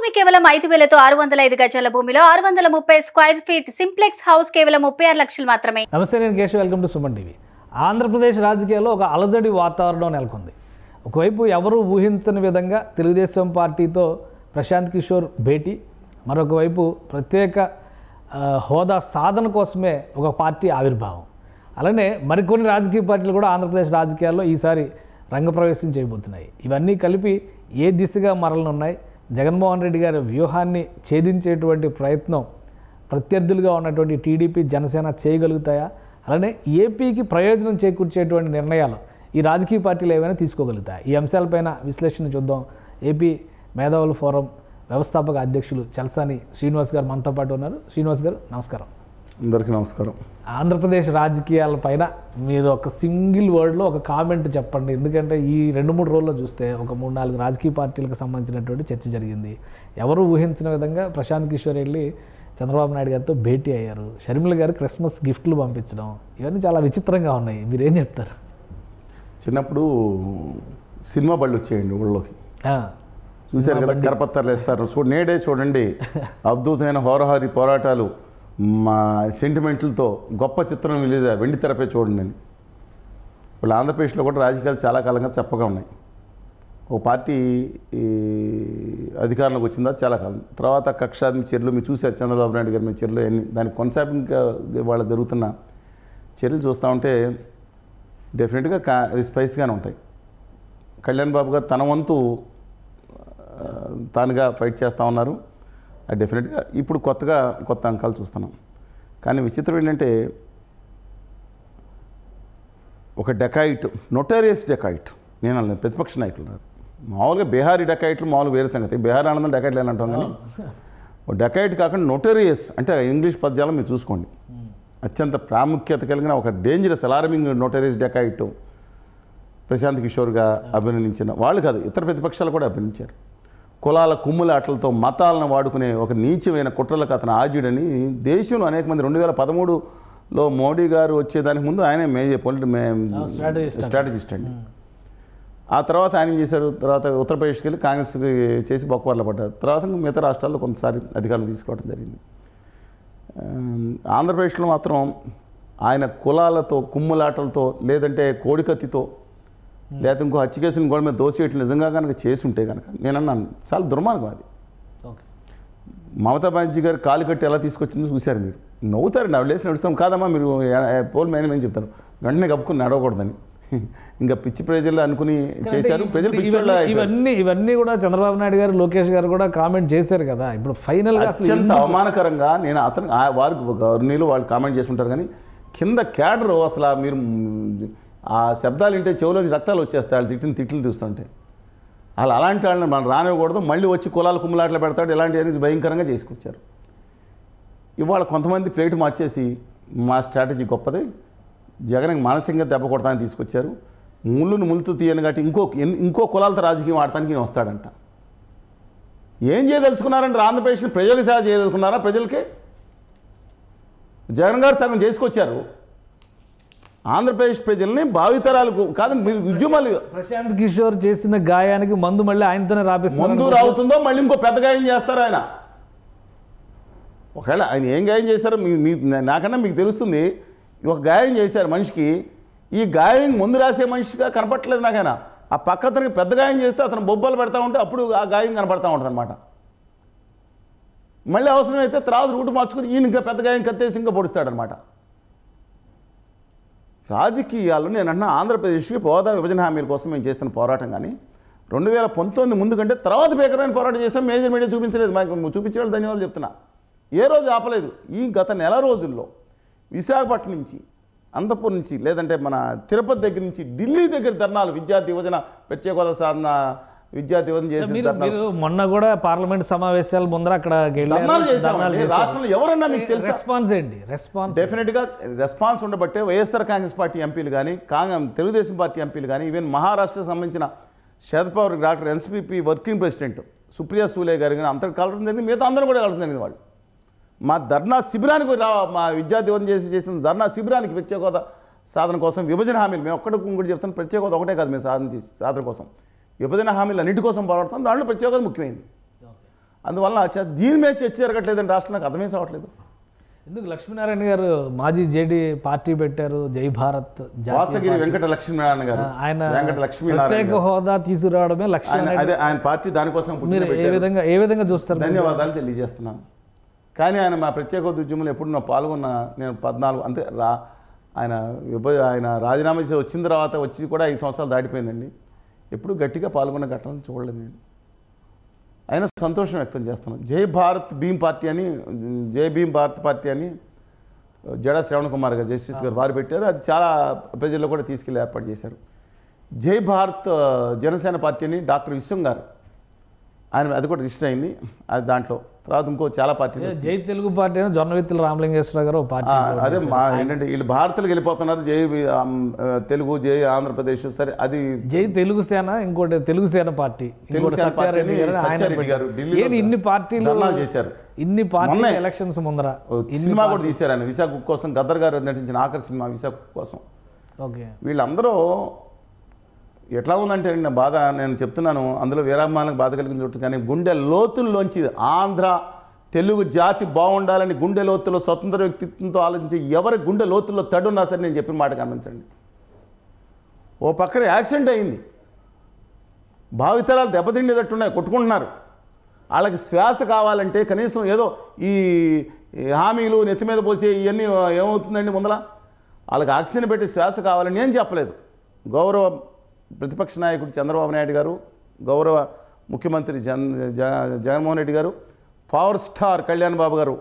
భూమి కేవలం 5,000తో 605 గజాల భూమిలో 630 స్క్వేర్ ఫీట్ సింప్లెక్స్ హౌస్ కేవలం 36 లక్షలు మాత్రమే. నమస్తే, నేను Keshav. Welcome to Suman TV. Andhra Pradesh రాజకీయాల్లో ఒక అలజడి వాతావరణం నెలకొంది. ఒకవైపు ఎవరు ఊహించని విధంగా తెలుగుదేశం పార్టీతో ప్రశాంత్ కిషోర్ భేటీ, మరొక వైపు ప్రత్యేక హోదా సాధన కోసమే ఒక పార్టీ ఆవిర్భావం. అలానే మరికొన్ని రాజకీయ పార్టీలు కూడా ఆంధ్రప్రదేశ్ రాజకీయాల్లో ఈసారి రంగప్రవేశం చేయబోతున్నాయి. ఇవన్నీ కలిపి ఏ దిశగా మరలనున్నాయి? జగన్మోహన్ రెడ్డి గారి వ్యూహాన్ని ఛేదించేటువంటి ప్రయత్నం ప్రత్యర్థులుగా ఉన్నటువంటి టీడీపీ, జనసేన చేయగలుగుతాయా? అలానే ఏపీకి ప్రయోజనం చేకూర్చేటువంటి నిర్ణయాలు ఈ రాజకీయ పార్టీలు ఏమైనా తీసుకోగలుగుతాయి? ఈ అంశాలపైన విశ్లేషణ చూద్దాం. ఏపీ మేధావుల ఫోరం వ్యవస్థాపక అధ్యక్షులు చలసాని శ్రీనివాస్ గారు మనతో పాటు ఉన్నారు. శ్రీనివాస్ గారు, నమస్కారం. అందరికీ నమస్కారం. ఆంధ్రప్రదేశ్ రాజకీయాలపైన మీరు ఒక సింగిల్ వర్డ్లో ఒక కామెంట్ చెప్పండి. ఎందుకంటే ఈ 2-3 రోజుల్లో చూస్తే ఒక 3-4 రాజకీయ పార్టీలకు సంబంధించినటువంటి చర్చ జరిగింది. ఎవరు ఊహించిన విధంగా ప్రశాంత్ కిషోర్ వెళ్ళి చంద్రబాబు నాయుడు గారితో భేటీ అయ్యారు. షర్మిల గారు క్రిస్మస్ గిఫ్ట్లు పంపించడం, ఇవన్నీ చాలా విచిత్రంగా ఉన్నాయి. మీరేం చెప్తారు? చిన్నప్పుడు సినిమా బళ్ళు వచ్చేయండి ఊళ్ళోకి, చూశారు కదా, కరపత్తాలు వేస్తారు. నేడే చూడండి, అద్భుతమైన హోరహారి పోరాటాలు, మా సెంటిమెంట్లతో గొప్ప చిత్రం లేదా వెండి తెరపై చూడండి అని. ఇప్పుడు ఆంధ్రప్రదేశ్లో కూడా రాజకీయాలు చాలా కాలంగా చెప్పగా ఉన్నాయి. ఒక పార్టీ అధికారంలోకి వచ్చిందా చాలా కాలం తర్వాత కక్షాది చర్యలు మీరు చూశారు. చంద్రబాబు నాయుడు గారి మీద చర్యలు అన్నీ, దానికి కొనసాగింపుగా వాళ్ళ జరుగుతున్న చర్యలు చూస్తూ ఉంటే డెఫినెట్గా స్పైస్గానే ఉంటాయి. కళ్యాణ్ బాబు గారు తన వంతు తానుగా ఫైట్ చేస్తూ ఉన్నారు. అది డెఫినెట్గా ఇప్పుడు కొత్త అంకాలు చూస్తున్నాం. కానీ విచిత్రం ఏంటంటే, ఒక డెకాయిట్, నొటేరియస్ డెకాయిట్, నేను అన్నది ప్రతిపక్ష నాయకులు ఉన్నారు. మామూలుగా బీహారీ డెకాయిట్లు మామూలుగా వేరే సంగతి, బీహార్ ఆనందం డెకాయిట్లు అని అంటాం. కానీ డెకాయిట్ కాకుండా నొటేరియస్ అంటే ఇంగ్లీష్ పద్యాలు మీరు చూసుకోండి. అత్యంత ప్రాముఖ్యత కలిగిన ఒక డేంజరస్ అలారమింగ్ నొటేరియస్ డెకాయిట్ ప్రశాంత్ కిషోర్గా అభినందించిన వాళ్ళు కాదు, ఇతర ప్రతిపక్షాలు కూడా అభినందించారు. కులాల కుమ్ములాటలతో మతాలను వాడుకునే ఒక నీచమైన కుట్రలకు అతను ఆజుడని దేశంలో అనేక మంది 2013లో మోడీ గారు వచ్చేదానికి ముందు ఆయనే స్ట్రాటజిస్ట్ అండి. ఆ తర్వాత ఆయన చేశారు. తర్వాత ఉత్తరప్రదేశ్కి వెళ్ళి కాంగ్రెస్కి చేసి బొక్కవర్లు పడ్డారు. తర్వాత మిగతా రాష్ట్రాల్లో కొంతసారి అధికారులు తీసుకోవడం జరిగింది. ఆంధ్రప్రదేశ్లో మాత్రం ఆయన కులాలతో కుమ్ములాటలతో, లేదంటే కోడికత్తితో, లేకపోతే ఇంకో హత్య కేసులను గోడ మీద దోసేయట్లు నిజంగా కనుక చేసి ఉంటే కనుక నేను అన్నాను చాలా దుర్మార్గం అది. మమతా బెనర్జీ గారు కాలు కట్టి ఎలా తీసుకొచ్చిందో చూశారు. మీరు నవ్వుతారండి, అవి లేసి నడుస్తాం కాదమ్మా, మీరు పోల్ మేనేజ్ అని చెప్తారు, వెంటనే కప్పుకుని నడవకూడదని. ఇంకా పిచ్చి ప్రజలు అనుకుని చేశారు. ప్రజలు ఇవన్నీ కూడా చంద్రబాబు నాయుడు గారు, లోకేష్ గారు కూడా కామెంట్ చేశారు కదా. ఇప్పుడు ఫైనల్గా అత్యంత అవమానకరంగా నేను అతను వారికి గవర్నీలు వాళ్ళు కామెంట్ చేస్తుంటారు. కానీ కింద క్యాడరు అసలు మీరు ఆ శబ్దాలు వింటే చెవులోంచి రక్తాలు వచ్చేస్తాయి. వాళ్ళు తిట్లు చూస్తుంటే అలాంటి వాళ్ళని మనం రానివ్వకూడదు. మళ్ళీ వచ్చి కులాలు కుమ్ములాట్లు పెడతాడు, ఇలాంటివన్నీ భయంకరంగా చేసుకొచ్చారు. ఇవాళ కొంతమంది ప్లేట్ మార్చేసి మా స్ట్రాటజీ గొప్పది, జగన్కి మానసికంగా దెబ్బ కొడతానికి తీసుకొచ్చారు. ముళ్ళును ముళ్ళుతూ తీయను కాబట్టి ఇంకో కులాలతో రాజకీయం ఆడటానికి నేను వస్తాడంట. ఏం చేయదలుచుకున్నారంటే ఆంధ్రప్రదేశ్ని ప్రజలకు సేవ చేయదలుచుకున్నారా? ప్రజలకే జగన్ గారు సగం చేసుకొచ్చారు. ఆంధ్రప్రదేశ్ ప్రజల్ని భావితరాలకు కాదు, మీరు ఉద్యమాలు. ప్రశాంత్ కిషోర్ చేసిన గాయానికి మందు మళ్ళీ ఆయనతోనే రాపిస్తారు. మందు రావుతుందో మళ్ళీ ఇంకో పెద్ద గాయం చేస్తారు ఆయన. ఒకవేళ ఆయన ఏం గాయం చేశారో నాకన్నా మీకు తెలుస్తుంది. ఒక గాయం చేశారు మనిషికి, ఈ గాయం ముందు రాసే మనిషిగా కనపట్టలేదు నాకైనా. ఆ పక్క అతనికి పెద్ద గాయం చేస్తే అతను బొబ్బలు పెడతా ఉంటే అప్పుడు ఆ గాయం కనపడతా ఉంటుంది అనమాట. మళ్ళీ అవసరమైతే తర్వాత రూటు మార్చుకుని ఈయన ఇంకా పెద్ద గాయం కత్తేసి ఇంకా పొడుస్తాడనమాట. రాజకీయాల్లో నేను అన్న ఆంధ్రప్రదేశ్కి హోదా విభజన హామీల కోసం మేము చేస్తున్న పోరాటం కానీ 2019 ముందు కంటే తర్వాత భీకరమైన పోరాటం చేస్తాం. మేజర్ మీడియా చూపించలేదు, మాకు చూపించే వాళ్ళు ధన్యవాదాలు చెప్తున్నా. ఏ రోజు ఆపలేదు. ఈ గత నెల రోజుల్లో విశాఖపట్నం నుంచి, అనంతపురం నుంచి, లేదంటే మన తిరుపతి దగ్గర నుంచి ఢిల్లీ దగ్గర ధర్నాలు, విద్యార్థి యువజన ప్రత్యేక హోదా సాధన, విద్యార్థి యువజన చేసిన మొన్న కూడా పార్లమెంట్ సమావేశాల ముందర అక్కడ రాష్ట్రంలో ఎవరన్నా మీకు తెలుసు రెస్పాన్స్ ఏంటి? రెస్పాన్స్ డెఫినెట్గా రెస్పాన్స్ ఉండబట్టే వైఎస్ఆర్ కాంగ్రెస్ పార్టీ ఎంపీలు కానీ, తెలుగుదేశం పార్టీ ఎంపీలు కానీ, ఈవెన్ మహారాష్ట్రకు సంబంధించిన Sharad Pawar doctor NCP working president Supriya Sule గారు కానీ అంతటి కలవడం జరిగింది. మిగతా అందరూ కూడా కలవడం జరిగింది. వాళ్ళు మా ధర్నా శిబిరానికి మా విద్యార్థి యువజన చేసిన ధర్నా శిబిరానికి ప్రత్యేక హోదా సాధన కోసం విభజన హామీలు మేము కూడా చెప్తాను. ప్రత్యేక హోదా ఒకటే కాదు, మేము సాధన కోసం విభజన హామీలు అన్నింటి కోసం పోరాడుతాం. దాంట్లో ప్రత్యేక హోదా ముఖ్యమైనది. అందువల్ల దీని మీద చర్చ జరగట్లేదండి రాష్ట్రం, నాకు అర్థమే కావట్లేదు. ఎందుకు లక్ష్మీనారాయణ గారు మాజీ జేడీ పార్టీ పెట్టారు, జై భారత్ వాసగిరి వెంకట లక్ష్మీనారాయణ గారు, ఆయన వెంకట లక్ష్మీనారాయణ ప్రత్యేక హోదా తీసుకురావడమే ఆయన లక్ష్యం. అదే ఆయన పార్టీ దానికోసం మీరు ఏ విధంగా చూస్తారు? ధన్యవాదాలు తెలియజేస్తున్నాను. కానీ ఆయన మా ప్రత్యేక హోదా ఉద్యమంలో ఎప్పుడు నా పాల్గొన్నా, నేను 14 అంతే ఆయన రాజీనామా చేసి వచ్చిన తర్వాత వచ్చి కూడా 5 సంవత్సరాలు దాటిపోయిందండి, ఎప్పుడు గట్టిగా పాల్గొన్న ఘటనలు చూడలేదు నేను. అయినా సంతోషం వ్యక్తం చేస్తున్నాను. జై భారత్ భీమ్ పార్టీ అని, జై భీమ్ భారత్ పార్టీ అని జడా శ్రవణ్ కుమార్ గారు జస్టిస్ గారు వారు పెట్టారు. అది చాలా ప్రజల్లో కూడా తీసుకెళ్ళి ఏర్పాటు చేశారు. జై భారత్ జనసేన పార్టీ అని డాక్టర్ విశ్వం గారు, ఆయన అది కూడా రిజిస్టర్ అయింది. అది దాంట్లో తర్వాత ఇంకో చాలా పార్టీలు. జై తెలుగు పార్టీ అని జొన్నవిత్తుల రామలింగేశ్వర గారు పార్టీ. అదే మా ఏంటంటే వీళ్ళు భారత్లకు వెళ్ళిపోతున్నారు. జై తెలుగు, జై ఆంధ్రప్రదేశ్, సరే అది జై తెలుగు సేన, ఇంకోటి తెలుగు సేన పార్టీ, సత్యారెడ్డి గారు ఢిల్లీలో ఇన్ని పార్టీలు చేశారు. ఇన్ని పార్టీలు ఎలక్షన్స్ ముందర సినిమా కూడా తీశారు ఆయన విశాఖ కోసం, గద్దర్ గారు నటించిన ఆఖరి సినిమా విశాఖ కోసం. ఓకే, వీళ్ళందరూ ఎట్లా ఉందంటే నా బాధ నేను చెప్తున్నాను, అందులో వీరాభిమానులకు బాధ కలిగిన చోటు, కానీ గుండె లోతుల్లోంచి ఆంధ్ర తెలుగు జాతి బాగుండాలని గుండె లోతుల్లో స్వతంత్ర వ్యక్తిత్వంతో ఆలోచించి ఎవరి గుండె లోతుల్లో తడున్నా సరే నేను చెప్పిన మాట గమనించండి. ఓ పక్కన యాక్సిడెంట్ అయింది, భావితరాలు దెబ్బతిండేటట్టున్నాయి, కొట్టుకుంటున్నారు. వాళ్ళకి శ్వాస కావాలంటే కనీసం ఏదో ఈ హామీలు నెత్తి మీద పోసే ఇవన్నీ ఏమవుతుందండి ముందల, వాళ్ళకి ఆక్సిజన్ పెట్టి శ్వాస కావాలని ఏం చెప్పలేదు. గౌరవ ప్రతిపక్ష నాయకుడు చంద్రబాబు నాయుడు గారు, గౌరవ ముఖ్యమంత్రి జగన్మోహన్ రెడ్డి గారు, పవర్ స్టార్ కళ్యాణ్ బాబు గారు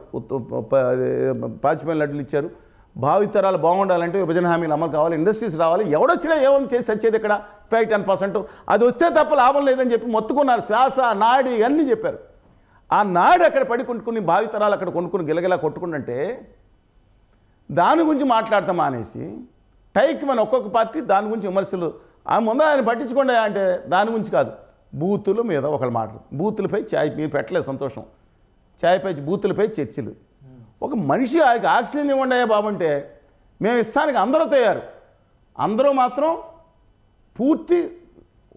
పాచిపోయిన లడ్డులు ఇచ్చారు. భావితరాలు బాగుండాలంటే విభజన హామీలు అమలు కావాలి, ఇండస్ట్రీస్ రావాలి, ఎవడొచ్చినా ఏమని చేసి వచ్చేది ఇక్కడ 5-10%, అది వస్తే తప్ప లాభం లేదని చెప్పి మొత్తుకున్నారు. శ్వాస నాడి ఇవన్నీ చెప్పారు. ఆ నాడి అక్కడ పడి కొనుక్కుని భావితరాలు అక్కడ కొనుక్కుని గిలగిలా కొట్టుకుంటుంటే దాని గురించి మాట్లాడతాం అనేసి టైక్ మన ఒక్కొక్క పార్టీ దాని గురించి విమర్శలు. ఆ ముందర ఆయన పట్టించుకోండి అంటే దాని గురించి కాదు, బూతుల మీద ఒకళ్ళు మాటలు, బూతులపై ఛాయ్ మీరు పెట్టలేదు సంతోషం, ఛాయ్పై బూతులపై చర్చలు. ఒక మనిషి ఆయనకి ఆక్సిజన్ ఇవ్వండి అయ్యా బాబు అంటే మేము ఇస్తానికి అందరూ తయారు, అందరూ మాత్రం పూర్తి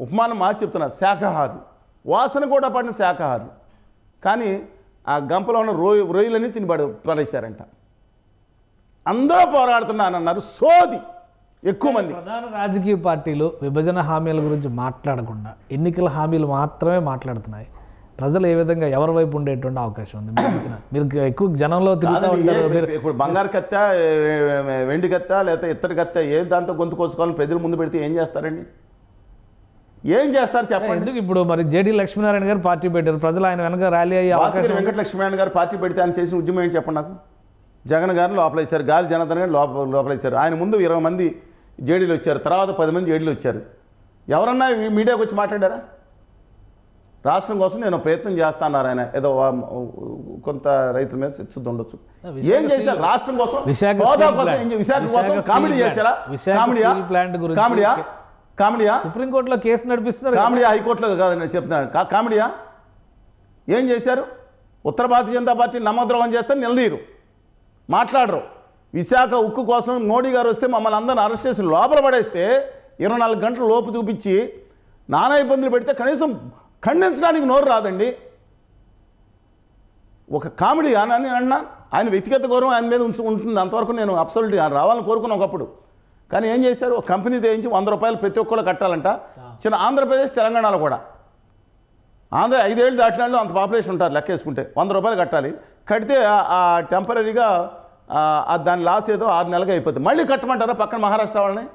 ఉపమానం మార్చి చెప్తున్నారు, శాఖాహారులు, వాసన కూడా పడిన శాఖాహారులు. కానీ ఆ గంపలో ఉన్న రొయ్యలని పడేశారంట. అందరూ పోరాడుతున్నానన్నారు, సోది ఎక్కువ మంది. ప్రధాన రాజకీయ పార్టీలు విభజన హామీల గురించి మాట్లాడకుండా ఎన్నికల హామీలు మాత్రమే మాట్లాడుతున్నాయి. ప్రజలు ఏ విధంగా ఎవరి వైపు ఉండేటువంటి అవకాశం ఉంది? మీరు ఎక్కువ జనంలో తిరుగుతూ ఉంటారు. ఇప్పుడు బంగారు కత్త, వెండి కత్త, లేకపోతే ఇత్తడి కత్త, ఏ దాంతో గొంతు కోసుకోవాలని ప్రజల ముందు పెడితే ఏం చేస్తారండి? ఏం చేస్తారు చెప్పండి. ఎందుకు ఇప్పుడు మరి జేడీ లక్ష్మీనారాయణ గారు పార్టీ పెట్టారు, ప్రజలు ఆయన వెనక ర్యాలీ అయ్యే అవకాశం. వెంకట లక్ష్మీనారాయణ గారు పార్టీ పెడితే ఆయన చేసిన ఉద్యమం ఏంటి చెప్పండి నాకు. జగన్ గారిని లోపలేశారు, గాలి జనార్దన్ గారిని లోపలేశారు. ఆయన ముందు 20 మంది జేడీలు వచ్చారు, తర్వాత 10 మంది జేడీలు వచ్చారు. ఎవరన్నా మీడియాకి వచ్చి మాట్లాడారా? రాష్ట్రం కోసం నేను ప్రయత్నం చేస్తాన్నారు ఆయన, ఏదో కొంత రైతుల మీద శుద్ధి ఉండొచ్చు. ఏం చేశారు రాష్ట్రం కోసం? విశాఖ కోసం కామెడీ చేశారా? కామెడీయా? సుప్రీంకోర్టులో కేసు నడిపిస్తున్నారు, కామెడీయా? హైకోర్టులో కాదని చెప్తున్నాను, కామెడీయా? ఏం చేశారు? ఉత్తర భారతీయ జనతా పార్టీ నమ్మద్రోహం చేస్తే నిలదీరు, మాట్లాడరు. విశాఖ ఉక్కు కోసం మోడీ గారు వస్తే మమ్మల్ని అందరిని అరెస్ట్ చేసి లోపల పడేస్తే 24 గంటల లోపు చూపించి నానా ఇబ్బందులు పెడితే కనీసం ఖండించడానికి నోరు రాదండి. ఒక కామెడీ అని అన్నా, ఆయన వ్యక్తిగత గౌరవం ఆయన మీద ఉంటుంది, అంతవరకు నేను అబ్సల్యూట్గా రావాలని కోరుకున్నాను ఒకప్పుడు. కానీ ఏం చేశారు? ఒక కంపెనీ తెగించి 100 రూపాయలు ప్రతి ఒక్కళ్ళు కట్టాలంట. చిన్న ఆంధ్రప్రదేశ్ తెలంగాణలో కూడా 5 ఏళ్ళు దాటినాళ్ళు అంత పాపులేషన్ ఉంటారు, లెక్క వేసుకుంటే 100 రూపాయలు కట్టాలి. కడితే ఆ టెంపరీగా దాని లాస్ ఏదో 6 నెలలుగా అయిపోతుంది. మళ్ళీ కట్టమంటారా పక్కన మహారాష్ట్ర వాళ్ళని?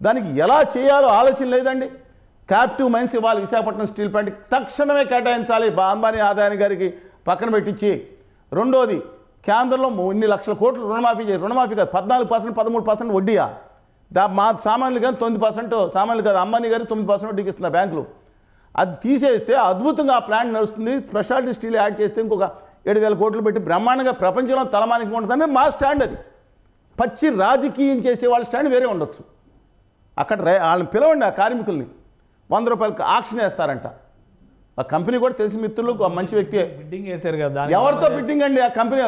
దానికి ఎలా చేయాలో ఆలోచన లేదండి. క్యాప్టివ్ మైన్స్ ఇవ్వాలి విశాఖపట్నం స్టీల్ ప్లాంట్కి, తక్షణమే కేటాయించాలి. అంబానీ ఆదాయాని గారికి పక్కన పెట్టించి. రెండోది, కేంద్రంలో ఇన్ని లక్షల కోట్లు రుణమాఫీ చేసి, రుణమాఫీ కాదు 14%, 13% వడ్డీయా? మా సామాన్యులు కానీ 9%, సామాన్యులు కాదు అంబానీ గారు 9% వడ్డీకి ఇస్తున్నారు బ్యాంకులు. అది తీసేస్తే అద్భుతంగా ఆ ప్లాంట్ నడుస్తుంది. స్పెషాలిటీ స్టీల్ యాడ్ చేస్తే ఇంకొక 7,000 కోట్లు పెట్టి బ్రహ్మాండంగా ప్రపంచంలో తలమానికి ఉంటుందని మా స్టాండ్. అది పచ్చి రాజకీయం చేసే వాళ్ళ స్టాండ్ వేరే ఉండొచ్చు. అక్కడ వాళ్ళని పిలవండి, ఆ కార్మికుల్ని 100 రూపాయలకి ఆక్షన్ వేస్తారంట. ఆ కంపెనీ కూడా తెలిసి మిత్రులు మంచి వ్యక్తి. బిడ్డింగ్ వేశారు కదా, ఎవరితో బిడ్డింగ్ అండి? ఆ కంపెనీ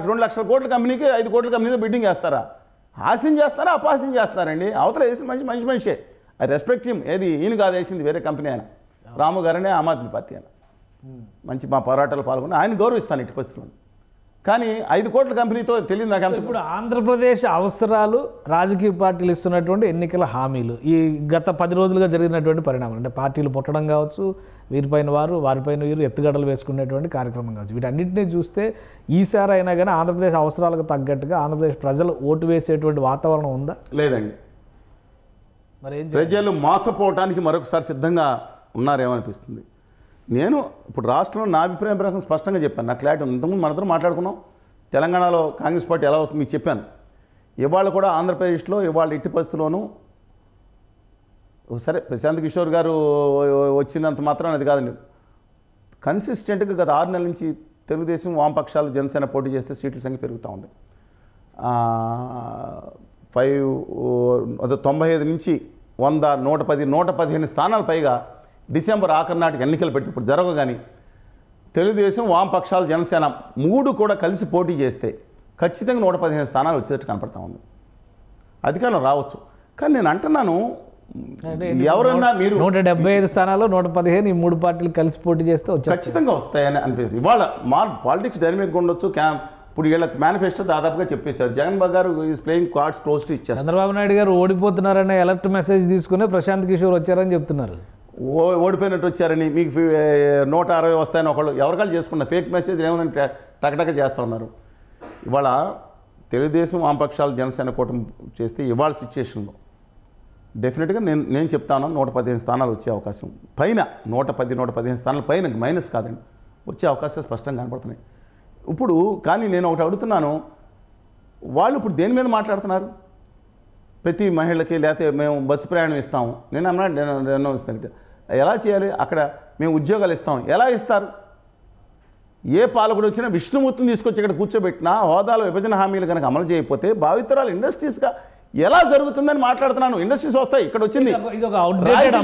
2 లక్షల కోట్ల కంపెనీకి 5 కోట్ల కంపెనీతో బిడ్డింగ్ వేస్తారా? హాస్యం చేస్తారా, అపహాస్యం చేస్తారండి? అవతల వేసి మంచి మనిషే, ఐ రెస్పెక్ట్ హిమ్. ఏది ఈయన కాదు వేసింది, వేరే కంపెనీ ఆయన, రాము గారనే ఆమ్ ఆద్మీ పార్టీ ఆయన. మంచి మా పోరాటాలు పాల్గొని ఆయన గౌరవిస్తాను ఇటు పరిస్థితుల్లో. కానీ 5 కోట్ల కంపెనీతో తెలియదు నాకు ఎంత. ఇప్పుడు ఆంధ్రప్రదేశ్ అవసరాలు రాజకీయ పార్టీలు ఇస్తున్నటువంటి ఎన్నికల హామీలు, ఈ గత 10 రోజులుగా జరిగినటువంటి పరిణామాలు, అంటే పార్టీలు పుట్టడం కావచ్చు, వీరిపైన వారు వారిపైన వీరు ఎత్తుగడలు వేసుకునేటువంటి కార్యక్రమం కావచ్చు, వీటన్నింటినీ చూస్తే ఈసారి అయినా కానీ ఆంధ్రప్రదేశ్ అవసరాలకు తగ్గట్టుగా ఆంధ్రప్రదేశ్ ప్రజలు ఓటు వేసేటువంటి వాతావరణం ఉందా? లేదండి. మరి ఏం ప్రజలు మోసపోవటానికి మరొకసారి సిద్ధంగా ఉన్నారేమనిపిస్తుంది. నేను ఇప్పుడు రాష్ట్రంలో నా అభిప్రాయం ప్రకారం స్పష్టంగా చెప్పాను, నా క్లారిటీ ఉంది. ఇంతకుముందు మనందరం మాట్లాడుకున్నాం, తెలంగాణలో కాంగ్రెస్ పార్టీ ఎలా వస్తుంది మీకు చెప్పాను. ఇవాళ కూడా ఆంధ్రప్రదేశ్లో ఇవాళ ఎట్టి పరిస్థితుల్లోనూ సరే ప్రశాంత్ కిషోర్ గారు వచ్చినంత మాత్రం అది కాదండి, కన్సిస్టెంట్గా గత 6 నెలల నుంచి తెలుగుదేశం వామపక్షాలు జనసేన పోటీ చేస్తే సీట్ల సంఖ్య పెరుగుతూ ఉంది. 95 నుంచి 100, 110, 115 స్థానాలు పైగా డిసెంబర్ ఆఖరి నాటికి ఎన్నికలు పెట్టి ఇప్పుడు జరగగాని తెలుగుదేశం వామపక్షాలు జనసేన 3 కూడా కలిసి పోటీ చేస్తే ఖచ్చితంగా 115 స్థానాలు వచ్చేటట్టు కనపడతా ఉంది. అధికారం రావచ్చు. కానీ నేను అంటున్నాను, ఎవరన్నా మీరు 175 స్థానాల్లో 115 ఈ 3 పార్టీలు కలిసి పోటీ చేస్తే ఖచ్చితంగా వస్తాయని అనిపిస్తుంది. ఇవాళ పాలిటిక్స్ డైనమిక్గా ఉండొచ్చు. ఇప్పుడు వీళ్ళకి మేనిఫెస్టో దాదాపుగా చెప్పేశారు. జగన్ బాబు గారు is playing cards close to ఇచ్చారు. చంద్రబాబు నాయుడు గారు ఓడిపోతున్నారనే అలర్ట్ మెసేజ్ తీసుకుని ప్రశాంత్ కిషోర్ వచ్చారని చెప్తున్నారు. ఓడిపోయినట్టు వచ్చారని, మీకు 160 వస్తాయని ఒకళ్ళు ఎవరికాళ్ళు చేసుకున్న ఫేక్ మెసేజ్ ఏముందని టకటక చేస్తూ ఉన్నారు. ఇవాళ తెలుగుదేశం వామపక్షాలు జనసేన కూటమి చేస్తే ఇవాళ సిచ్యుయేషన్లో డెఫినెట్గా నేను చెప్తాను 115 స్థానాలు వచ్చే అవకాశం పైన, 115 స్థానాల పైన, మైనస్ కాదండి, వచ్చే అవకాశాలు స్పష్టంగా కనపడుతున్నాయి. ఇప్పుడు కానీ నేను ఒకటి అడుగుతున్నాను, వాళ్ళు ఇప్పుడు దేని మీద మాట్లాడుతున్నారు? ప్రతి మహిళకి లేకపోతే మేము బస్సు ప్రయాణం ఇస్తాము, నేను అన్నా ఇస్తాను, ఎలా చేయాలి? అక్కడ మేము ఉద్యోగాలు ఇస్తాం, ఎలా ఇస్తారు? ఏ పాలకుడు వచ్చినా విష్ణుమూర్తిని తీసుకొచ్చి ఇక్కడ కూర్చోబెట్టినా హోదాలో విభజన హామీలు కనుక అమలు చేయకపోతే భావితరాలు ఇండస్ట్రీస్గా ఎలా జరుగుతుందని మాట్లాడుతున్నాను. ఇండస్ట్రీస్ వస్తాయి, ఇక్కడ వచ్చింది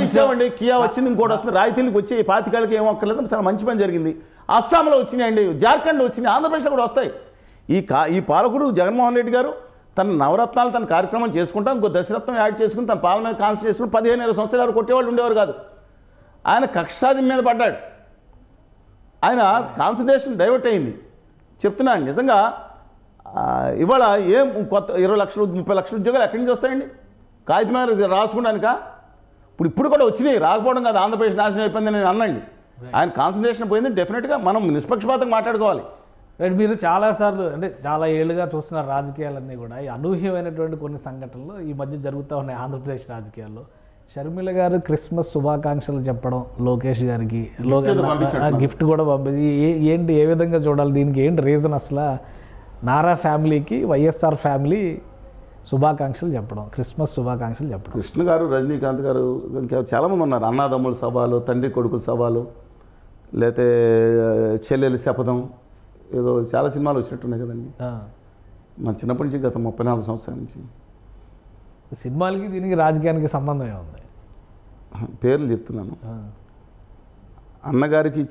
ఇచ్చామండి, కియా వచ్చింది, ఇంకోటి వస్తుంది, రాయితీలకు వచ్చి 25 ఏమో ఒక్కర్లేదు, చాలా మంచి పని జరిగింది. అస్సాంలో వచ్చినాయండి, జార్ఖండ్లో వచ్చినాయి, ఆంధ్రప్రదేశ్లో కూడా వస్తాయి. ఈ పాలకుడు జగన్మోహన్ రెడ్డి గారు తన నవరత్నాలు తన కార్యక్రమం చేసుకుంటాం, ఇంకో దశరత్నం యాడ్ చేసుకుని తన పాలన మీద కాన్సన్ట్రేట్ చేసుకుని 15-20 సంవత్సరాలు కొట్టేవాళ్ళు ఉండేవారు కాదు. ఆయన కక్షాది మీద పడ్డాడు, ఆయన కాన్సన్ట్రేషన్ డైవర్ట్ అయింది. చెప్తున్నాను నిజంగా, ఇవాళ ఏం కొత్త 20 లక్షలు 30 లక్షల ఉద్యోగాలు ఎక్కడి నుంచి వస్తాయండి? కాగితం మీద రాసుకున్నానుక ఇప్పుడు కూడా వచ్చినాయి, రాకపోవడం కాదు ఆంధ్రప్రదేశ్ నాశనం అయిపోయిందని నేను అన్నండి. ఆయన కాన్సన్ట్రేషన్ పోయింది. డెఫినెట్గా మనం నిష్పక్షపాతంగా మాట్లాడుకోవాలి. రైట్, మీరు చాలాసార్లు అంటే చాలా ఏళ్ళుగా చూస్తున్నారు రాజకీయాలన్నీ కూడా, ఈ అనూహ్యమైనటువంటి కొన్ని సంఘటనలు ఈ మధ్య జరుగుతూ ఉన్నాయి ఆంధ్రప్రదేశ్ రాజకీయాల్లో. షర్మిల గారు క్రిస్మస్ శుభాకాంక్షలు చెప్పడం లోకేష్ గారికి, గిఫ్ట్ కూడా పంపించి ఏంటి, ఏ విధంగా చూడాలి దీనికి? ఏంటి రీజన్ అసలు? నారా ఫ్యామిలీకి వైఎస్ఆర్ ఫ్యామిలీ శుభాకాంక్షలు చెప్పడం, క్రిస్మస్ శుభాకాంక్షలు చెప్పడం. కృష్ణ గారు, రజనీకాంత్ గారు, ఇంకా చాలామంది ఉన్నారు, అన్నదమ్ముల సభలు, తండ్రి కొడుకుల సభలు, లేకపోతే చెల్లెలి శపథం, ఏదో చాలా సినిమాలు వచ్చినట్టున్నాయి కదండి. మన చిన్నప్పటి నుంచి గత 34 సంవత్సరాల నుంచి సినిమాలకి దీనికి రాజకీయానికి సంబంధం ఏముంది? పేర్లు చెప్తున్నాను. అన్నగారికి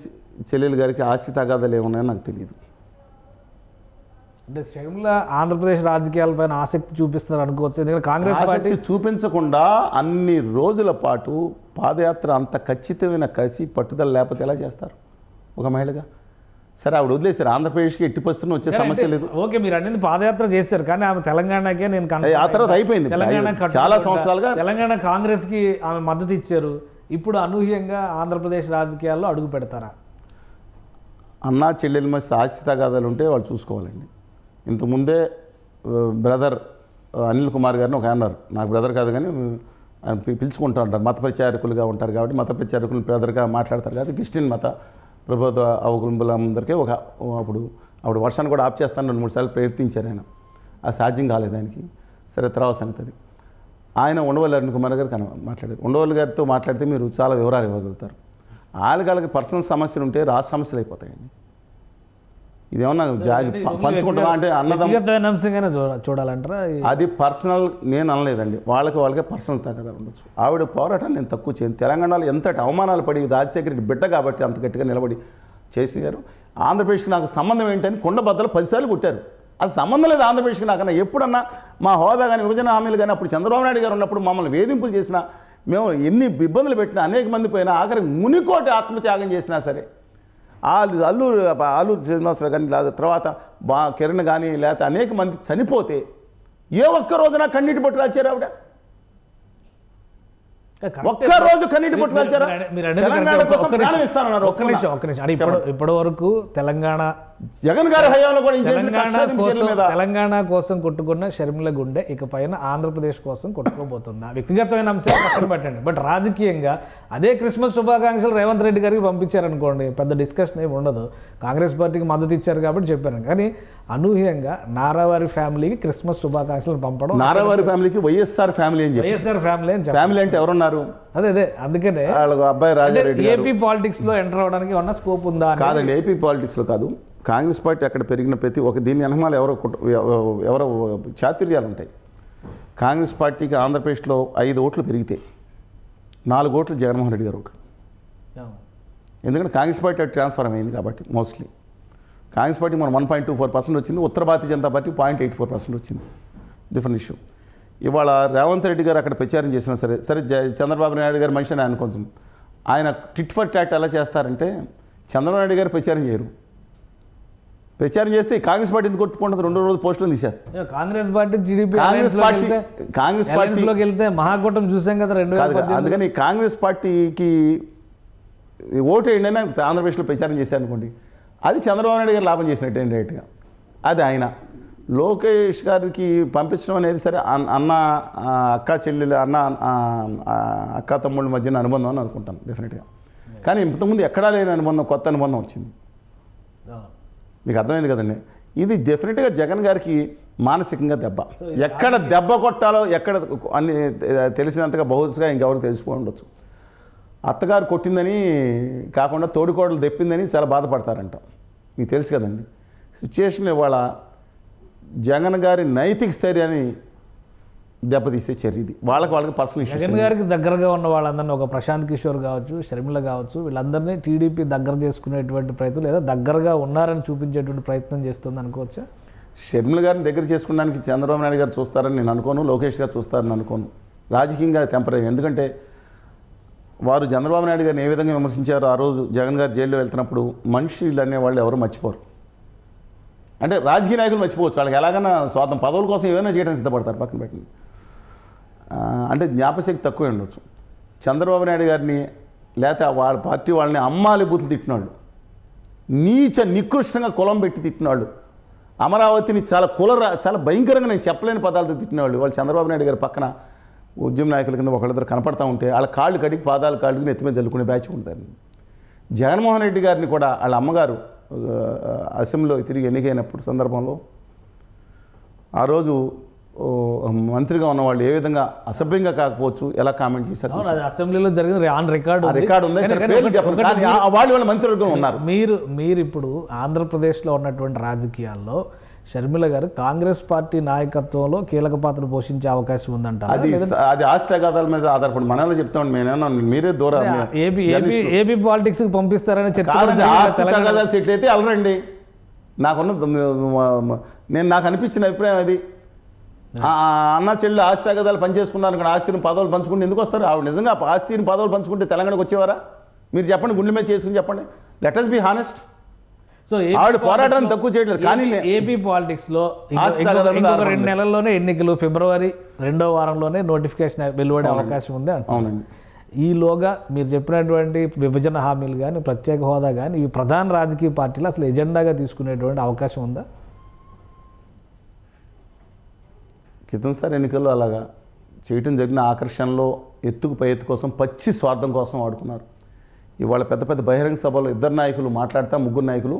చెల్లెలు గారికి ఆస్తి తగాదాలు ఏమున్నాయో నాకు తెలియదు. అంటే షర్మిల ఆంధ్రప్రదేశ్ రాజకీయాలపైన ఆసక్తి చూపిస్తున్నారు అనుకోవచ్చు. ఎందుకంటే కాంగ్రెస్ పార్టీ చూపించకుండా అన్ని రోజుల పాటు పాదయాత్ర అంత ఖచ్చితమైన కసి పట్టుదల లేకపోతే ఎలా చేస్తారు ఒక మహిళగా? సరే, ఆవిడ వదిలేశారు, ఆంధ్రప్రదేశ్కి ఎట్టి పరిస్థితుల్లో వచ్చే సమస్య లేదు. ఓకే, మీరు అనేది పాదయాత్ర చేశారు, కానీ ఆమె తెలంగాణకే నేను ఆ తర్వాత అయిపోయింది. చాలా సంవత్సరాలుగా తెలంగాణ కాంగ్రెస్కి ఆమె మద్దతు ఇచ్చారు. ఇప్పుడు అనూహ్యంగా ఆంధ్రప్రదేశ్ రాజకీయాల్లో అడుగు పెడతారా? అన్నా చెల్లెల మధ్య ఆస్తి తగాదాలు ఉంటే వాళ్ళు చూసుకోవాలండి. ఇంతకుముందే బ్రదర్ అనిల్ కుమార్ గారిని ఒక అన్నారు, నాకు బ్రదర్ కాదు కానీ ఆయన పిలుచుకుంటూ ఉంటారు, మత ప్రచారకులుగా ఉంటారు కాబట్టి మత ప్రచారకులు బ్రదర్గా మాట్లాడతారు కాబట్టి క్రిస్టియన్ మత ప్రభుత్వ అవకులందరికీ అప్పుడు వర్షాన్ని కూడా ఆఫ్ చేస్తాను 2-3 సార్లు ప్రయత్నించారు ఆయన, అది సాధ్యం కాలేదు ఆయనకి. సరే, తర్వాత సంగతి. ఆయన ఉండవల్లి అరుణ్ కుమార్ గారు మాట్లాడారు. ఉండవల్లి గారితో మాట్లాడితే మీరు చాలా వివరాలు ఇవ్వగలుగుతారు. వాళ్ళకి పర్సనల్ సమస్యలు ఉంటే రాష్ట్ర సమస్యలు అయిపోతాయండి. ఇదేమన్నా పంచుకుంటామా అంటే అన్నదమ్ములుగానే చూడాలంటారా? అది పర్సనల్ నేను అనలేదండి, వాళ్ళకే పర్సనల్ తగాదాలు ఉండొచ్చు. ఆవిడ పోరాటాన్ని నేను తక్కువ చేయను. తెలంగాణలో ఎంతటి అవమానాలు పడి రాజశేఖర్కి బిడ్డ కాబట్టి అంత గట్టిగా నిలబడి చేసారు. ఆంధ్రప్రదేశ్కి నాకు సంబంధం ఏంటని కొండబద్దలు 10 సార్లు కొట్టారు. అది సంబంధం లేదు ఆంధ్రప్రదేశ్కి నాకన్నా. ఎప్పుడన్నా మా హోదా కానీ విభజన హామీలు కానీ అప్పుడు చంద్రబాబు నాయుడు గారు ఉన్నప్పుడు మమ్మల్ని వేధింపులు చేసినా, మేము ఎన్ని ఇబ్బందులు పెట్టినా, అనేక మంది పోయినా, ఆఖరికి మునికోటి ఆత్మత్యాగం చేసినా సరే అల్లూరు శ్రీనివాసరావు కానీ లేదా తర్వాత కిరణ్ కానీ లేకపోతే అనేక మంది చనిపోతే ఏ ఒక్క రోజున కన్నీటి బొట్టు రాల్చారు ఆవిడ? ఒక్క రోజు కన్నీటి బొట్టు రాల్చారా? తెలంగాణ కోసం ప్రాణం ఇస్తానన్నారు. ఒక్క నిమిషం అంటే ఇప్పటి వరకు తెలంగాణ జగన్ గారి హయాంలో కూడా తెలంగాణ కోసం కొట్టుకున్న షర్మిల గుండె ఇక పైన ఆంధ్రప్రదేశ్ కోసం కొట్టుకోబోతుందా? వ్యక్తిగతమైన అంశాలు పక్కన పెట్టండి, బట్ రాజకీయంగా అదే క్రిస్మస్ శుభాకాంక్షలు రేవంత్ రెడ్డి గారికి పంపించారనుకోండి, పెద్ద డిస్కషన్ ఏమి ఉండదు. కాంగ్రెస్ పార్టీకి మద్దతు ఇచ్చారు కాబట్టి చెప్పాను. కానీ అనూహ్యంగా నారావారి ఫ్యామిలీకి క్రిస్మస్ శుభాకాంక్షలు పంపడం, నారావారి ఫ్యామిలీకి వైఎస్ఆర్ ఫ్యామిలీ అని వైఎస్ఆర్ ఫ్యామిలీ అని ఫ్యామిలీ అంటే ఎవరున్నారు? అదే అందుకనే అబ్బాయి రాజారెడ్డి ఏపీ పాలిటిక్స్ లో ఎంటర్ అవడానికి ఏమన్నా స్కోప్ ఉందా? కాదండి, ఏపీ పాలిటిక్స్ లో కాదు. కాంగ్రెస్ పార్టీ అక్కడ పెరిగిన ప్రతి ఒక్క దీని వెనకమాల ఎవరో చాతుర్యాలు ఉంటాయి. కాంగ్రెస్ పార్టీకి ఆంధ్రప్రదేశ్లో 5 ఓట్లు పెరిగితే 4 ఓట్లు జగన్మోహన్ రెడ్డి గారు ఒకరు. ఎందుకంటే కాంగ్రెస్ పార్టీ అటు ట్రాన్స్ఫర్ అయింది కాబట్టి మోస్ట్లీ కాంగ్రెస్ పార్టీ మనం 1.24% వచ్చింది, ఉత్తర భారతీయ జనతా పార్టీ 0.84% వచ్చింది. Different issue. ఇవాళ రేవంత్ రెడ్డి గారు అక్కడ ప్రచారం చేసినా సరే చంద్రబాబు నాయుడు గారు మనిషి అని కొంచెం ఆయన టిట్ ఫర్ టాట్ ఎలా చేస్తారంటే చంద్రబాబు నాయుడు గారు ప్రచారం చేయరు. ప్రచారం చేస్తే కాంగ్రెస్ పార్టీ ఎందుకు కొట్టుకుంటుంది? 2 రోజులు పోస్టులు తీసేస్తారు. కాంగ్రెస్ పార్టీ టీడీపీ కాంగ్రెస్ పార్టీలోకి వెళ్తే మహాకూటమి చూసాం కదా 2018. అందుకని కాంగ్రెస్ పార్టీకి ఓటు వేయండి అని ఆంధ్రప్రదేశ్లో ప్రచారం చేశారనుకోండి, అది చంద్రబాబు నాయుడు గారు లాభం చేసినట్టు డైరెక్ట్గా. అది ఆయన లోకేష్ గారికి పంపించడం అనేది సరే అన్న అక్క చెల్లెలు అక్క తమ్ముళ్ళ మధ్యన అనుబంధం అని అనుకుంటాను డెఫినెట్గా. కానీ ఇంతకుముందు ఎక్కడా లేని అనుబంధం, కొత్త అనుబంధం వచ్చింది. మీకు అర్థమైంది కదండి. ఇది డెఫినెట్గా జగన్ గారికి మానసికంగా దెబ్బ. ఎక్కడ దెబ్బ కొట్టాలో ఎక్కడ అన్ని తెలిసినంతగా బహుశా ఇంకెవరికి తెలిసిపోయి ఉండొచ్చు. అత్తగారు కొట్టిందని కాకుండా తోడుకోడలు తెప్పిందని చాలా బాధపడతారంట. మీకు తెలుసు కదండి. సిచ్యుయేషన్ ఇవాళ జగన్ గారి నైతిక స్థైర్యాన్ని దెబ్బతీసే చర్య ఇది. వాళ్ళకి పర్సనల్ ఇష్యూ. జగన్ గారికి దగ్గరగా ఉన్న వాళ్ళందరినీ, ఒక ప్రశాంత్ కిషోర్ కావచ్చు, షర్మిల కావచ్చు, వీళ్ళందరినీ టీడీపీ దగ్గర చేసుకునేటువంటి ప్రయత్నం లేదా దగ్గరగా ఉన్నారని చూపించేటువంటి ప్రయత్నం చేస్తుంది అనుకోవచ్చా? షర్మిల గారిని దగ్గర చేసుకోవడానికి చంద్రబాబు నాయుడు గారు చూస్తారని నేను అనుకోను, లోకేష్ గారు చూస్తారని అనుకోను. రాజకీయంగా టెంపరీ. ఎందుకంటే వారు చంద్రబాబు నాయుడు గారిని ఏ విధంగా విమర్శించారో ఆ రోజు జగన్ గారు జైల్లో వెళ్తున్నప్పుడు మనుషులు అనేవాళ్ళు ఎవరు మర్చిపోరు. అంటే రాజకీయ నాయకులు మర్చిపోవచ్చు, వాళ్ళకి ఎలాగైనా స్వార్థం పదవుల కోసం ఏమైనా చేయడానికి సిద్ధపడతారు, పక్కన పెట్టండి. అంటే జ్ఞాపశక్తి తక్కువే ఉండొచ్చు. చంద్రబాబు నాయుడు గారిని లేకపోతే వాళ్ళ పార్టీ వాళ్ళని అమ్మాలి బూతులు తిట్టినాళ్ళు, నికృష్టంగా కులం పెట్టి తిట్టినాళ్ళు, అమరావతిని చాలా భయంకరంగా నేను చెప్పలేని పదాలతో తిట్టినవాళ్ళు వాళ్ళు చంద్రబాబు నాయుడు గారి పక్కన ఉద్యమ నాయకుల కింద ఒకళ్ళిద్దరు కనపడతా ఉంటే వాళ్ళ కాళ్ళు కడిగి పాదాలు కాళ్ళకి నెత్తి మీద జల్లుకునే బ్యాచ్ ఉంటారు. జగన్మోహన్ రెడ్డి గారిని కూడా వాళ్ళ అమ్మగారు అసెంబ్లీలో తిరిగి ఎన్నికైనప్పుడు సందర్భంలో ఆ రోజు మంత్రిగా ఉన్న వాళ్ళు ఏ విధంగా అసభ్యంగా కాకపోవచ్చు ఎలా కామెంట్ చేశారు. అసెంబ్లీలో జరిగిన ఆన్ రికార్డు ఉంది. వాళ్ళ మంత్రివర్గం ఉన్నారు. మీరు ఇప్పుడు ఆంధ్రప్రదేశ్లో ఉన్నటువంటి రాజకీయాల్లో షర్మిల గారు కాంగ్రెస్ పార్టీ నాయకత్వంలో కీలక పాత్ర పోషించే అవకాశం ఉందంట. అది ఆస్తిగాదాల మీద ఆధారపడి మనలో చెప్తాం. మీరే దూరం ఏపీ పాలిటిక్స్ కి పంపిస్తారని చెప్తారు. సెటిల్ అయితే అలరండి. నాకు అనిపించిన అభిప్రాయం అది. అన్న చెల్లి ఆస్తి తగదాలు పనిచేసుకున్నారు కానీ ఆస్తిని పదవులు పంచుకుంటే ఎందుకు వస్తారు? ఆవిడ నిజంగా ఆస్తిని పదవులు పంచుకుంటే తెలంగాణకు వచ్చేవారా? మీరు చెప్పండి, గుండె మీద చేసుకుని చెప్పండి. Let us be honest. So ఆవిడ పోరాటం తక్కువ చేయట్లేదు. కానీ ఏపీ పాలిటిక్స్ లో ఇంకొక 2 నెలల్లోనే ఎన్నికలు, ఫిబ్రవరి 2వ వారంలోనే నోటిఫికేషన్ వెలువడే అవకాశం ఉంది అంట. అవునండి. ఈలోగా మీరు చెప్పినటువంటి విభజన హామీలు కానీ ప్రత్యేక హోదా కానీ ఇవి ప్రధాన రాజకీయ పార్టీలు అసలు ఎజెండాగా తీసుకునేటువంటి అవకాశం ఉందా? క్రితంసారి ఎన్నికల్లో అలాగా చేయటం జరిగిన ఆకర్షణలో ఎత్తుకు పై ఎత్తు కోసం పచ్చి స్వార్థం కోసం వాడుకున్నారు. ఇవాళ పెద్ద పెద్ద బహిరంగ సభలో 2 నాయకులు మాట్లాడతా 3 నాయకులు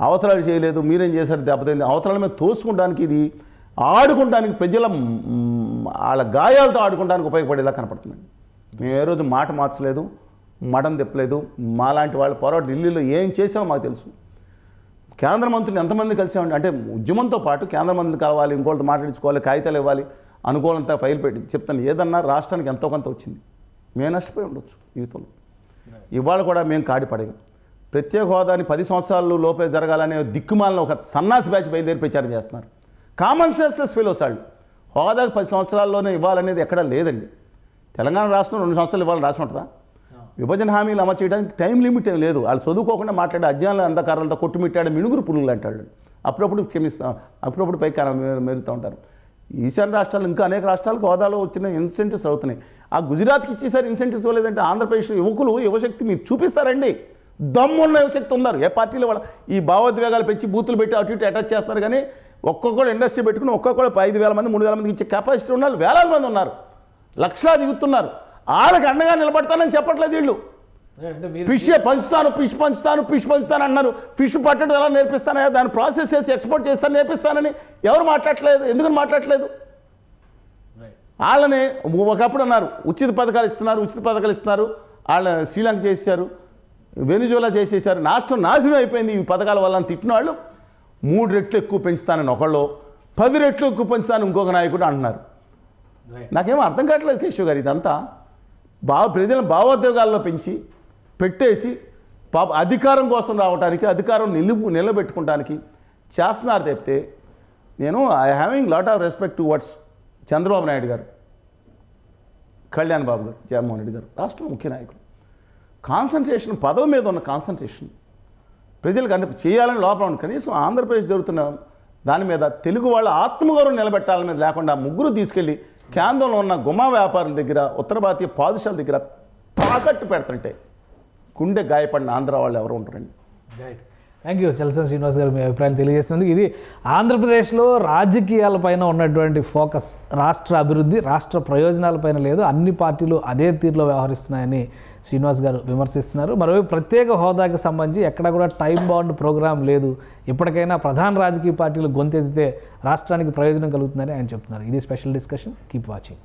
అవతరాలు చేయలేదు, మీరేం చేశారు దెబ్బతింది, అవతరాల మీద తోసుకుంటానికి ఇది ఆడుకుంటానికి ప్రజల వాళ్ళ గాయాలతో ఆడుకుంటానికి ఉపయోగపడేలా కనపడుతుందండి. మేము ఏ రోజు మాట మార్చలేదు, మడం తిప్పలేదు. మాలాంటి వాళ్ళ పోరాటం ఢిల్లీలో ఏం చేసామో మాకు తెలుసు. కేంద్ర మంత్రులు ఎంతమంది కలిసామండి అంటే ఉద్యమంతో పాటు కేంద్ర మంత్రులు కావాలి, ఇంకోళ్ళతో మాట్లాడించుకోవాలి, కాగితాలు ఇవ్వాలి, అనుకూలంతా ఫైల్ పెట్టి చెప్తాను. ఏదన్నా రాష్ట్రానికి ఎంతో కొంత వచ్చింది. మేము నష్టపోయి ఉండొచ్చు జీవితంలో. ఇవాళ కూడా మేము కాడి పడగాం. ప్రత్యేక హోదాని 10 సంవత్సరాలు లోపే జరగాలనే దిక్కుమాలిన ఒక సన్నాసి బ్యాచ్ బయలుదేరి ప్రచారం చేస్తున్నారు. కామన్ సెన్సెస్ ఫెలోస్ వాళ్ళు. హోదాకి 10 సంవత్సరాల్లోనే ఇవ్వాలనేది ఎక్కడా లేదండి. తెలంగాణ రాష్ట్రం 2 సంవత్సరాలు ఇవ్వాలని రాసి ఉంటుందా? విభజన హామీలు అమలు చేయడానికి టైం లిమిట్ ఏం లేదు. వాళ్ళు చదువుకోకుండా మాట్లాడే అజ్ఞానులు అంధకారాలతో కొట్టుమిట్టాడే మినుగురు పురుగులు అంటాడు. అప్పుడప్పుడు క్షమిస్తాం, అప్పుడప్పుడు పైకి మెరుగుతూ ఉంటారు. ఈశాన్య రాష్ట్రాలు ఇంకా అనేక రాష్ట్రాలకు హోదాలో వచ్చిన ఇన్సెంటివ్స్ అవుతున్నాయి. ఆ గుజరాత్కి ఇచ్చేసారి ఇన్సెంటివ్స్ ఇవ్వలేదంటే ఆంధ్రప్రదేశ్లో యువకులు యువశక్తి మీరు చూపిస్తారండి. దమ్మున్న యువశక్తి ఉన్నారు. ఏ పార్టీలో వాళ్ళ ఈ భావోద్వేగాలు పెంచి బూతులు పెట్టి అటు ఇటు అటాచ్ చేస్తారు. కానీ ఒక్కొక్కరు ఇండస్ట్రీ పెట్టుకుని ఒక్కొక్కరు 5,000 మంది 3,000 మందికి ఇచ్చే కెపాసిటీ ఉన్నారు. వేలాది మంది ఉన్నారు, లక్షలాది దిగుతున్నారు. వాళ్ళకి అండగా నిలబడతానని చెప్పట్లేదు వీళ్ళు. ఫిష్ పంచుతాను అన్నారు. ఫిష్ పట్టడం ఎలా నేర్పిస్తానో దాన్ని ప్రాసెస్ చేసి ఎక్స్పోర్ట్ చేస్తాను నేర్పిస్తానని ఎవరు మాట్లాడట్లేదు. ఎందుకని మాట్లాడట్లేదు? వాళ్ళని ఒకప్పుడు అన్నారు ఉచిత పథకాలు ఇస్తున్నారు. వాళ్ళ శ్రీలంక చేశారు, వెనిజులా చేసేసారు. నాశనం అయిపోయింది ఈ పథకాల వల్ల అని తిట్టిన వాళ్ళు 3 రెట్లు ఎక్కువ పెంచుతానని ఒకళ్ళు, 10 రెట్లు ఎక్కువ పెంచుతాను ఇంకొక నాయకుడు అంటున్నారు. నాకేమో అర్థం కావట్లేదు కేశవ్ గారు. ఇదంతా ప్రజల భావోద్వేగాల్లో పెంచి పెట్టేసి అధికారం కోసం రావడానికి, అధికారం నిలబెట్టుకోవడానికి చేస్తున్నారు తప్పితే నేను I having lot of respect towards Chandrababu Naidu గారు, కళ్యాణ్ బాబు గారు, జగన్మోహన్ రెడ్డి గారు, రాష్ట్రంలో ముఖ్య నాయకులు. కాన్సన్ట్రేషన్ పదవి మీద ఉన్న కాన్సన్ట్రేషన్ ప్రజలకు అంటే చేయాలని లోపల ఉంది. కనీసం ఆంధ్రప్రదేశ్ జరుగుతున్న దాని మీద తెలుగు వాళ్ళ ఆత్మగౌరవం నిలబెట్టాలని మీద లేకుండా ముగ్గురు తీసుకెళ్ళి కేంద్రంలో ఉన్న గుమా వ్యాపారుల దగ్గర, ఉత్తర భారతీయ పాదుషాల దగ్గర తాకట్టు పెడుతుంటే గుండె గాయపడిన ఆంధ్ర వాళ్ళు ఎవరు ఉంటారండి. Right, thank you Chalasani Srinivas గారు మీ అభిప్రాయం తెలియజేసినందుకు. ఇది ఆంధ్రప్రదేశ్లో రాజకీయాలపైన ఉన్నటువంటి ఫోకస్ రాష్ట్ర అభివృద్ధి, రాష్ట్ర ప్రయోజనాలపైన లేదు. అన్ని పార్టీలు అదే తీరులో వ్యవహరిస్తున్నాయని శ్రీనివాస్ గారు విమర్శిస్తున్నారు. మరోవైపు ప్రత్యేక హోదాకి సంబంధించి ఎక్కడ కూడా టైం బౌండ్ ప్రోగ్రాం లేదు. ఇప్పటికైనా ప్రధాన రాజకీయ పార్టీలు గొంతెత్తితే రాష్ట్రానికి ప్రయోజనం కలుగుతుందని ఆయన చెప్తున్నారు. ఇది స్పెషల్ డిస్కషన్. Keep watching.